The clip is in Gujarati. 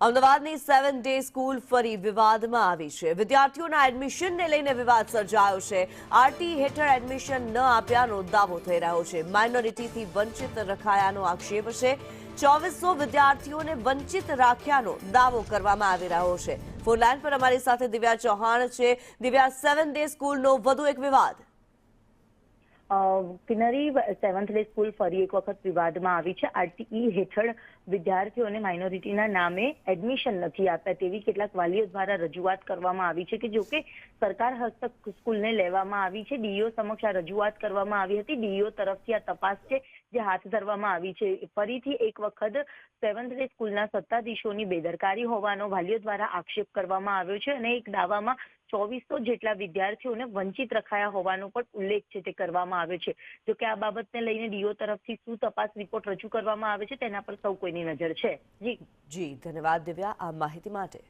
અમદાવાદની 7 ડે સ્કૂલ ફરી વિવાદમાં આવી છે. વિદ્યાર્થીઓના એડમિશનને લઈને વિવાદ સર્જાયો છે. આરટી હેઠળ એડમિશન ન આપ્યાનો દાવો થઈ રહ્યો છે. માઇનોરિટીથી વંચિત રખાયાનો આક્ષેપ છે. 2400 વિદ્યાર્થીઓને વંચિત રાખ્યાનો દાવો કરવામાં આવી રહ્યો છે. ફોનલાઈન પર અમારી સાથે દિવ્યા ચૌહાણ છે. દિવ્યા, 7 ડે સ્કૂલનો વધુ એક વિવાદ. કિનરી 7th ડે સ્કૂલ ફરી એક વખત વિવાદમાં આવી છે. આરટીઈ હેઠળ વિદ્યાર્થીઓને માઇનોરિટીના નામે એડમિશન નથી આપ્યા તેવી કેટલાક વાલીઓ દ્વારા રજૂઆત કરવામાં આવી છે કે જોકે સરકાર હસ્તક સ્કૂલને લેવામાં આવી છે. ડીઈઓ સમક્ષ આ રજૂઆત કરવામાં આવી હતી. ડીઈઓ તરફથી આ તપાસ છે જે હાથ ધરવામાં આવી છે. ફરીથી એક વખત 7th ડે સ્કૂલના સત્તાધીશોની બેદરકારી હોવાનો વાલીઓ દ્વારા આક્ષેપ કરવામાં આવ્યો છે અને એક દાવામાં 2400 જેટલા વિદ્યાર્થીઓને વંચિત રખાયા હોવાનો પણ ઉલ્લેખ છે તે કરવામાં આવ્યો છે. જોકે આ બાબતને લઈને ડીઓ તરફથી શું તપાસ રિપોર્ટ રજૂ કરવામાં આવે છે તેના પર સૌ કોઈની નજર છે. જી ધન્યવાદ દિવ્યા આ માહિતી માટે.